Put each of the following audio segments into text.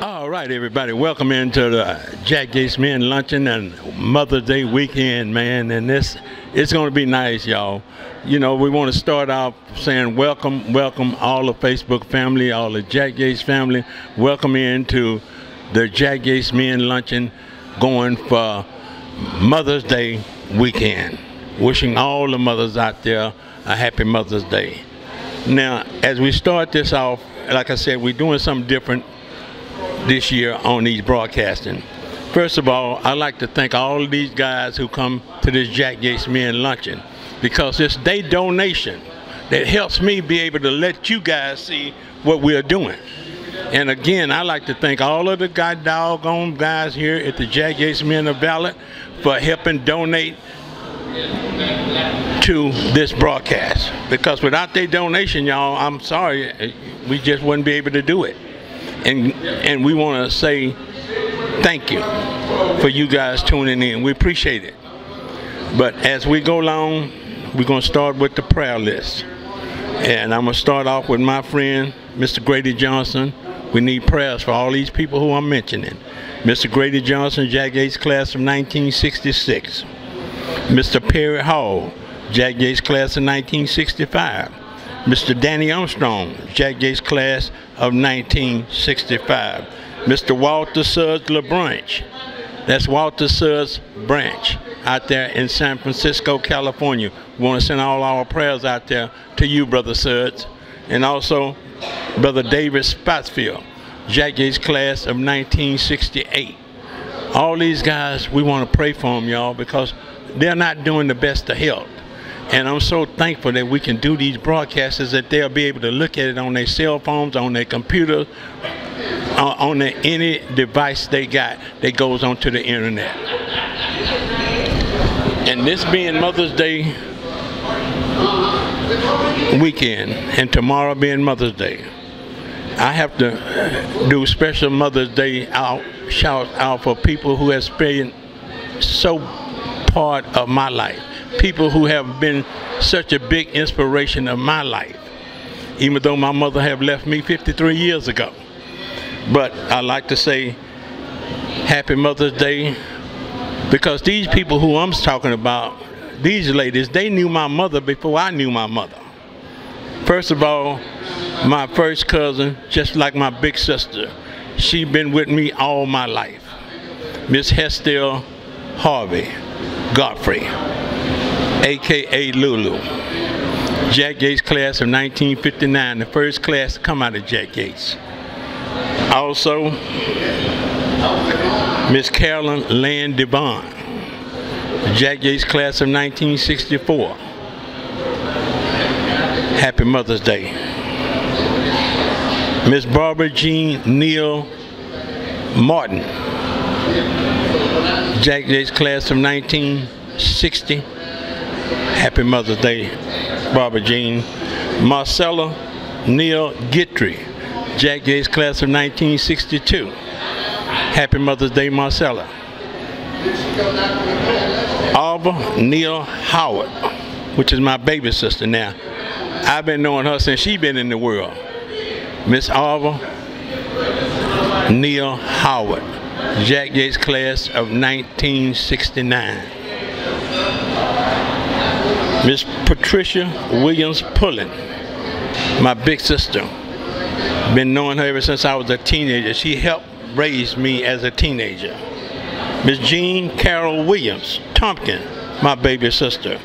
All right, everybody, welcome into the Jack Gates Men Luncheon and Mother's Day weekend, man. And it's going to be nice, y'all. You know, we want to start off saying welcome all the Facebook family, all the Jack Gates family. Welcome into the Jack Gates Men Luncheon going for Mother's Day weekend. Wishing all the mothers out there a happy Mother's Day. Now, as we start this off, like I said, we're doing something different this year on these broadcasting. First of all, I'd like to thank all of these guys who come to this Jack Gates Men Luncheon, because it's their donation that helps me be able to let you guys see what we're doing. And again, I'd like to thank all of the doggone guys here at the Jack Gates Men of Valor for helping donate to this broadcast, because without their donation, y'all, I'm sorry, we just wouldn't be able to do it. And we want to say thank you for you guys tuning in. We appreciate it. But as we go along, we're going to start with the prayer list. And I'm going to start off with my friend, Mr. Grady Johnson. We need prayers for all these people who I'm mentioning. Mr. Grady Johnson, Jack Gates class of 1966. Mr. Perry Hall, Jack Gates class of 1965. Mr. Danny Armstrong, Jack Gates class of 1965. Mr. Walter Suggs LaBranch, that's Walter Suggs Branch, out there in San Francisco, California. We want to send all our prayers out there to you, Brother Suggs. And also, Brother David Spotsfield, Jack Gates class of 1968. All these guys, we want to pray for them, y'all, because they're not doing the best of health. And I'm so thankful that we can do these broadcasts, that they'll be able to look at it on their cell phones, on their computer, on any device they got that goes onto the internet. And this being Mother's Day weekend, and tomorrow being Mother's Day, I have to do special Mother's Day shout out for people who have been so part of my life. People who have been such a big inspiration of my life, even though my mother have left me 53 years ago. But I like to say happy Mother's Day, because these people who I'm talking about, these ladies, they knew my mother before I knew my mother. First of all, my first cousin, just like my big sister, she been with me all my life. Miss Hestel Harvey Godfrey, a.k.a. Lulu. Jack Gates class of 1959, the first class to come out of Jack Gates. Also, Miss Carolyn Land Devon, Jack Gates class of 1964. Happy Mother's Day. Miss Barbara Jean Neal Martin, Jack Gates class of 1960. Happy Mother's Day, Barbara Jean. Marcella Neal Gitry, Jack Gates class of 1962. Happy Mother's Day, Marcella. Alva Neal Howard, which is my baby sister now. I've been knowing her since she been in the world. Miss Alva Neal Howard, Jack Gates class of 1969. Miss Patricia Williams Pullen, my big sister. Been knowing her ever since I was a teenager. She helped raise me as a teenager. Miss Jean Carol Williams Tompkin, my baby sister.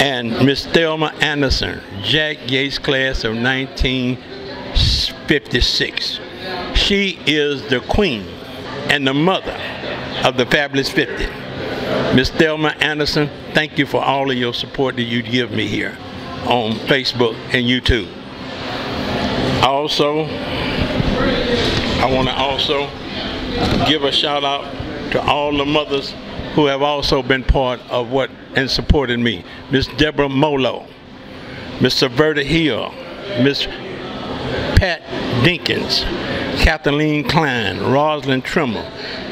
And Miss Thelma Anderson, Jack Gates class of 1956. She is the queen and the mother of the Fabulous 50. Miss Thelma Anderson, thank you for all of your support that you give me here on Facebook and YouTube. Also, I want to also give a shout out to all the mothers who have also been part of what and supported me. Miss Deborah Molo, Mr. Verda Hill, Miss Pat Dinkins, Kathleen Klein, Rosalind Trimmer,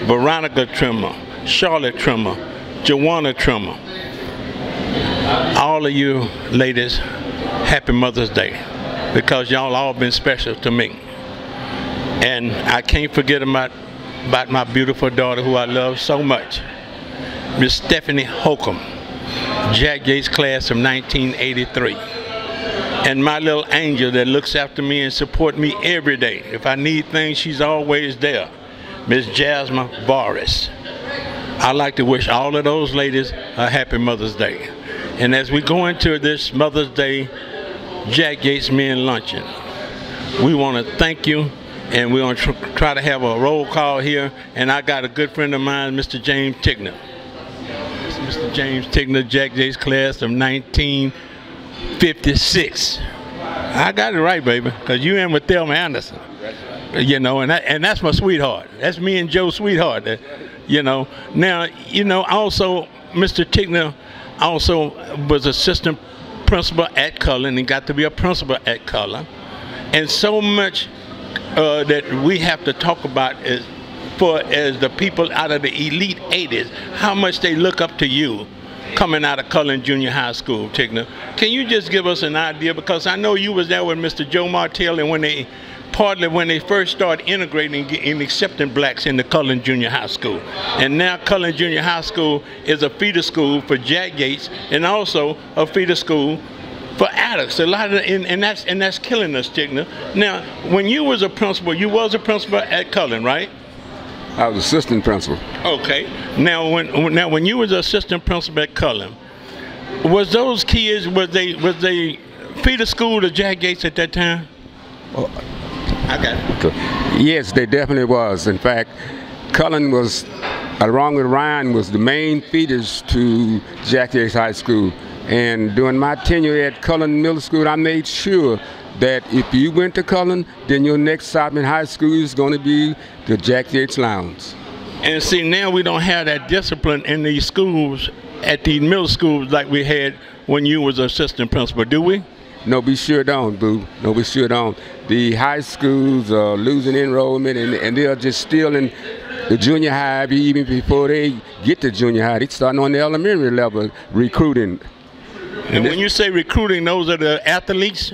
Veronica Trimmer, Charlotte Trimmer, Joanna Trimmer. All of you ladies, happy Mother's Day, because y'all all been special to me. And I can't forget about my beautiful daughter who I love so much, Miss Stephanie Holcomb, Jack Yates class of 1983. And my little angel that looks after me and supports me every day. If I need things, she's always there, Miss Jasmine Boris. I'd like to wish all of those ladies a happy Mother's Day. And as we go into this Mother's Day Jack Yates Men Luncheon, we want to thank you, and we're going to try to have a roll call here. And I got a good friend of mine, Mr. James Tigner. Mr. James Tigner, Jack Yates class of 1956. I got it right, baby, because you in with Thelma Anderson. You know, and that's my sweetheart. That's me and Joe's sweetheart. You know, now, you know, also Mr. Tigner also was assistant principal at Cullen and got to be a principal at Cullen. And so much that we have to talk about is as the people out of the elite 80s, how much they look up to you coming out of Cullen Junior High School, Tigner. Can you just give us an idea? Because I know you was there with Mr. Joe Martell, and when they first started integrating and accepting blacks into Cullen Junior High School. And now Cullen Junior High School is a feeder school for Jack Yates and also a feeder school for adults. A lot of and that's killing us, Tigner. Now, when you was a principal at Cullen, right? I was assistant principal. Okay. Now when you was assistant principal at Cullen, was those kids was they feeder school to Jack Yates at that time? Oh. I got it. Okay. Yes, they definitely was. In fact, Cullen was, along with Ryan, was the main feeders to Jack Yates High School. And during my tenure at Cullen Middle School, I made sure that if you went to Cullen, then your next stop in high school is going to be the Jack Yates Lounge. And see, now we don't have that discipline in these schools, at these middle schools, like we had when you was assistant principal, do we? No, we sure don't, boo. No, we sure don't. The high schools are losing enrollment, and they're just still in the junior high. Even before they get to junior high, they're starting on the elementary level recruiting. And when you say recruiting, those are the athletes?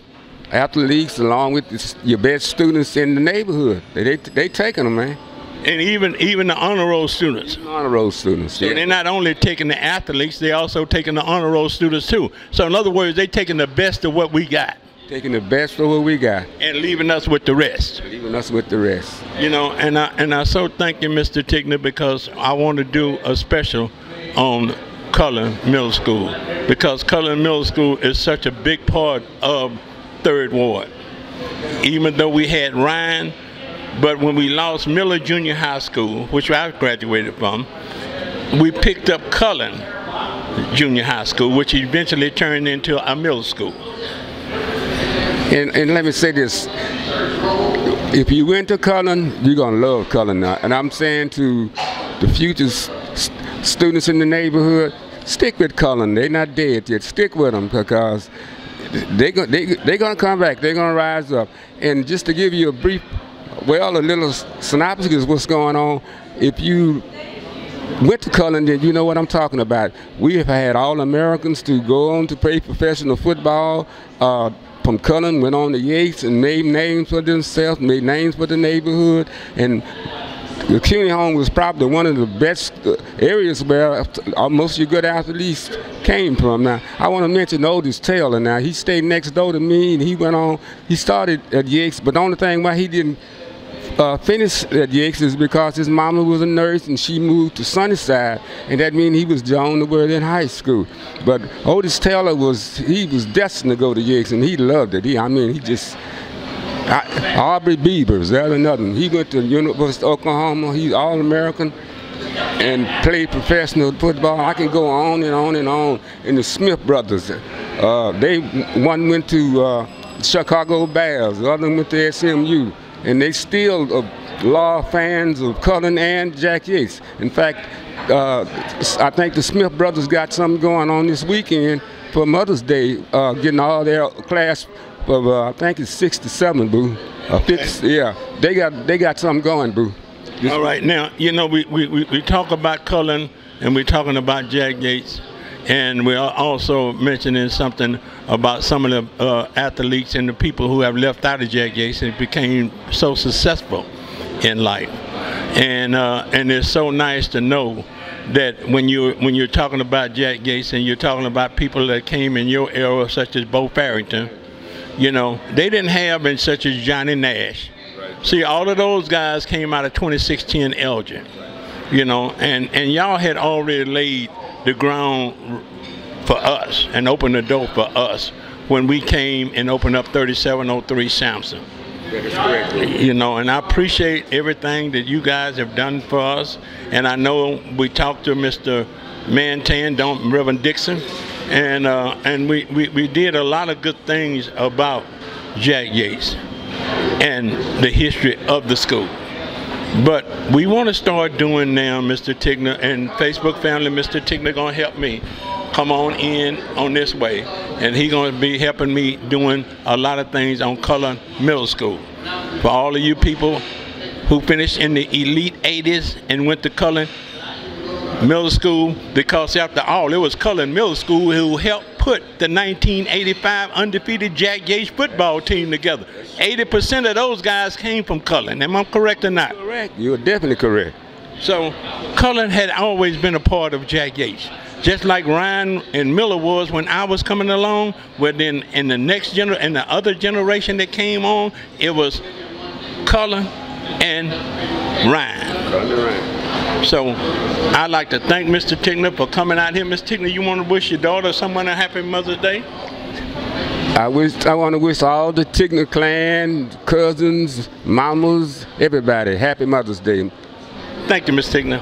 Athletes, along with your best students in the neighborhood. They taking them, man. And even the honor roll students. Honor roll students, yeah. So they're not only taking the athletes, they're also taking the honor roll students too. So in other words, they're taking the best of what we got. Taking the best of what we got. And leaving us with the rest. Leaving us with the rest. You know, and I so thank you, Mr. Tigner, because I want to do a special on Cullen Middle School. Because Cullen Middle School is such a big part of 3rd Ward. Even though we had Ryan, but when we lost Miller Junior High School, which I graduated from, we picked up Cullen Junior High School, which eventually turned into a middle school. And let me say this, if you went to Cullen, you're going to love Cullen now. And I'm saying to the future students in the neighborhood, stick with Cullen. They're not dead yet. Stick with them, because they're going to come back. They're going to rise up. And just to give you a brief, a little synopsis of what's going on, if you went to Cullen, then you know what I'm talking about. We have had All-Americans to go on to play professional football from Cullen, went on to Yates and made names for themselves, made names for the neighborhood. And the community home was probably one of the best areas where most of your good athletes came from. Now, I want to mention Otis Taylor. Now, he stayed next door to me, and he started at Yates, but the only thing why he didn't finish at Yates is because his mama was a nurse and she moved to Sunnyside, and that means he was on the word in high school. But Otis Taylor he was destined to go to Yates, and he loved it. Aubrey Beavers, that's another one. He went to University of Oklahoma. He's All-American and played professional football. I can go on and on and on. And the Smith brothers, one went to Chicago Bears, the other went to SMU. And they still law fans of Cullen and Jack Yates. In fact, I think the Smith brothers got something going on this weekend for Mother's Day, getting all their class of I think it's 67, boo. Yeah, they got something going, boo. All right, now you know we talk about Cullen and we're talking about Jack Yates. And we are also mentioning something about some of the athletes and the people who have left out of Jack Yates and became so successful in life. And it's so nice to know that when you're talking about Jack Yates and you're talking about people that came in your era, such as Bo Farrington, you know, they didn't have, and such as Johnny Nash. Right. See, all of those guys came out of 2610 Elgin, you know, and y'all had already laid the ground for us and opened the door for us when we came and opened up 3703 Sampson. That is correct. You know, and I appreciate everything that you guys have done for us. And I know we talked to Mr. Mantan, Reverend Dixon, and we did a lot of good things about Jack Yates and the history of the school. But we want to start doing now, Mr. Tigner and Facebook family, Mr. Tigner gonna help me come on in on this way, and he gonna be helping me doing a lot of things on Cullen Middle School. For all of you people who finished in the elite 80s and went to Cullen Middle School, because after all, it was Cullen Middle School who helped put the 1985 undefeated Jack Yates football team together. 80% of those guys came from Cullen. Am I correct or not? Correct. You're definitely correct. So Cullen had always been a part of Jack Yates, just like Ryan and Miller was when I was coming along. Well, then in the next in the other generation that came on, it was Cullen and Ryan. So I'd like to thank Mr. Tigner for coming out here. Mr. Tigner, you want to wish your daughter or someone a happy Mother's Day? I want to wish all the Tigner clan, cousins, mamas, everybody happy Mother's Day. Thank you, Mr. Tigner.